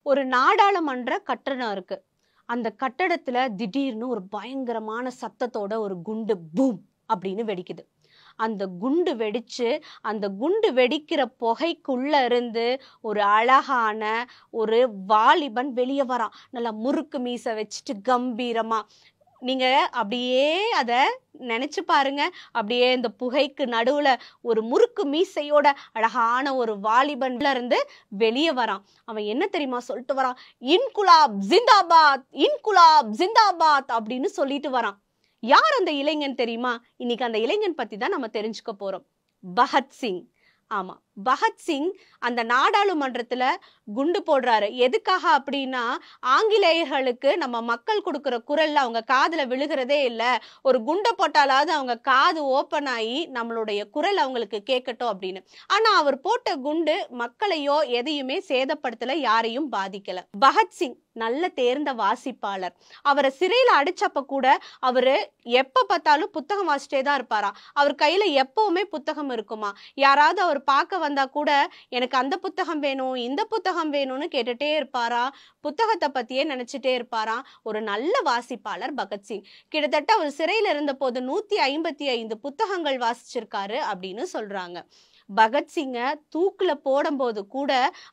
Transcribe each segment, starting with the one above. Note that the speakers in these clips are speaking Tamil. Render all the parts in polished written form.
ஒரு நாடாளுமன்ற கட்டடம் இருக்கு. அந்த கட்டடத்துல திடீர்னு ஒரு பயங்கரமான சத்தத்தோட ஒரு குண்டு பூம் அப்படின்னு வெடிக்குது. அந்த குண்டு வெடிச்சு, அந்த குண்டு வெடிக்கிற புகைக்குள்ள இருந்து ஒரு அழகான ஒரு வாலிபன் வெளிய வரான். நல்லா முறுக்கு மீசை வச்சுட்டு கம்பீரமா. நீங்க அப்படியே அத நெனச்சு பாருங்க. அப்படியே இந்த புகைக்கு நடுவுல ஒரு முறுக்கு மீசையோட அழகான ஒரு வாலிபன்ல இருந்து வெளிய வரான். அவன் என்ன தெரியுமா சொல்லிட்டு வரான்? இன்குலாப் ஜிந்தாபாத், இன்குலாப் ஜிந்தாபாத் அப்படின்னு சொல்லிட்டு வரான். யார் அந்த இளைஞன் தெரியுமா? இன்னைக்கு அந்த இளைஞன் பத்தி தான் நம்ம தெரிஞ்சுக்க போறோம். பகத்சிங். ஆமா, பகத்சிங் அந்த நாடாளுமன்றத்துல குண்டு போடுறாரு. எதுக்காக அப்படின்னா, ஆங்கிலேயர்களுக்கு நம்ம மக்கள் கொடுக்கிற குரல்ல அவங்க காதுல விழுகிறதே இல்ல. ஒரு குண்டை போட்டாலாவது அவங்க காது ஓப்பன் ஆகி நம்மளுடைய குரல் அவங்களுக்கு கேட்கட்டும் அப்படின்னு. ஆனா அவர் போட்ட குண்டு மக்களையோ எதையுமே சேதப்படுத்தல, யாரையும் பாதிக்கல. பகத்சிங் நல்ல தேர்ந்த வாசிப்பாளர். அவரை சிறையில அடிச்சப்ப கூட அவரு எப்ப பார்த்தாலும் புத்தகம் வாசிச்சிட்டே தான் இருப்பாரா. அவர் கையில எப்பவுமே புத்தகம் இருக்குமா. யாராவது அவர் பார்க்க வந்தா கூட எனக்கு அந்த புத்தகம் வேணும், இந்த புத்தகம் வேணும்னு கேட்டுட்டே இருப்பாரா. புத்தகத்தை பத்தியே நினைச்சிட்டே இருப்பாரா. ஒரு நல்ல வாசிப்பாளர் பகத்சிங். கிட்டத்தட்ட அவர் சிறையில இருந்த போது 155 புத்தகங்கள் வாசிச்சிருக்காரு அப்படின்னு சொல்றாங்க. பகத்சிங்க தூக்குல போடும்போது கூட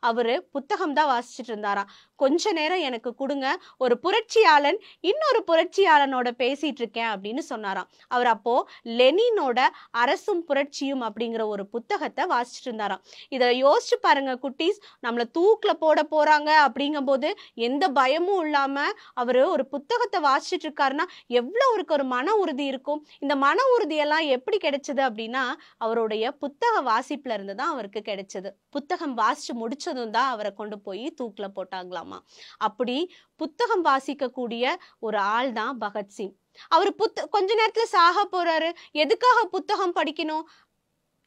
அவரு புத்தகம் தான் வாசிச்சுட்டு இருந்தாராம். கொஞ்ச நேரம் எனக்கு கொடுங்க, ஒரு புரட்சியாளன் இன்னொரு புரட்சியாளனோட பேசிட்டு இருக்கேன் அப்படின்னு சொன்னாராம். அவர் அப்போ லெனினோட அரசும் புரட்சியும் அப்படிங்கிற ஒரு புத்தகத்தை வாசிச்சுட்டு இருந்தாராம். இதை யோசிச்சு பாருங்க குட்டீஸ். நம்மள தூக்குல போட போறாங்க அப்படிங்கும் போது எந்த பயமும் இல்லாம அவரு ஒரு புத்தகத்தை வாசிச்சுட்டு இருக்காருன்னா எவ்வளவு அவருக்கு ஒரு மன உறுதி இருக்கும். இந்த மன உறுதியெல்லாம் எப்படி கிடைச்சது அப்படின்னா, அவருடைய புத்தக வாசிப்புல இருந்து தான் அவருக்கு கிடைச்சது. புத்தகம் வாசிச்சு முடிச்சதும் தான் அவரை கொண்டு போய் தூக்குல போட்டாங்களாமா. அப்படி புத்தகம் வாசிக்க கூடிய ஒரு ஆள் தான் பகத்சிங். அவரு கொஞ்ச நேரத்துல சாக போறாரு. எதுக்காக புத்தகம் படிக்கணும்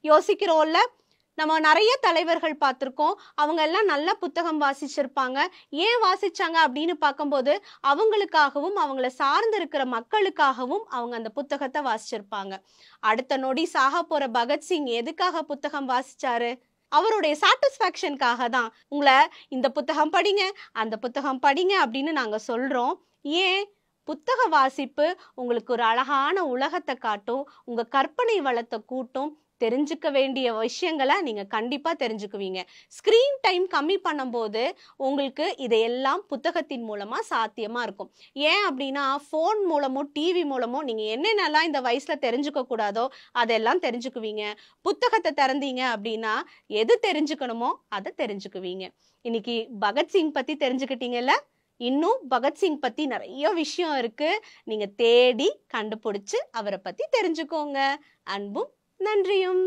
யோசிக்கிறோம்ல. நம்ம நிறைய தலைவர்கள் பார்த்திருக்கோம். அவங்க எல்லாம் நல்ல புத்தகம் வாசிச்சிருப்பாங்க. ஏன் வாசிச்சாங்க அப்படின்னு பார்க்கும்போது அவங்களுக்காகவும் அவங்கள சார்ந்து இருக்கிற மக்களுக்காகவும் அவங்க அந்த புத்தகத்தை வாசிச்சிருப்பாங்க. அடுத்த நொடி சாக போற பகத்சிங் எதுக்காக புத்தகம் வாசிச்சாரு? அவருடைய சாட்டிஸ்பாக்சனுக்காக தான். உங்களை இந்த புத்தகம் படிங்க, அந்த புத்தகம் படிங்க அப்படின்னு நாங்க சொல்றோம். ஏன்? புத்தக வாசிப்பு உங்களுக்கு ஒரு அழகான உலகத்தை காட்டும், உங்க கற்பனை வளத்தை கூட்டும், தெரிஞ்சுக்க வேண்டிய விஷயங்களை நீங்க கண்டிப்பா தெரிஞ்சுக்குவீங்க. ஸ்கிரீன் டைம் கம்மி பண்ணும்போது உங்களுக்கு இதையெல்லாம் புத்தகத்தின் மூலமா சாத்தியமா இருக்கும். ஏன் அப்படின்னா, போன் மூலமோ டிவி மூலமோ நீங்க என்னென்னலாம் இந்த வயசுல தெரிஞ்சுக்க கூடாதோ அதெல்லாம் தெரிஞ்சுக்குவீங்க. புத்தகத்தை திறந்தீங்க அப்படின்னா எது தெரிஞ்சுக்கணுமோ அதை தெரிஞ்சுக்குவீங்க. இன்னைக்கு பகத்சிங் பத்தி தெரிஞ்சுக்கிட்டீங்கல்ல. இன்னும் பகத்சிங் பத்தி நிறைய விஷயம் இருக்கு. நீங்க தேடி கண்டுபிடிச்சு அவரை பத்தி தெரிஞ்சுக்கோங்க. அன்பும் நன்றியும்.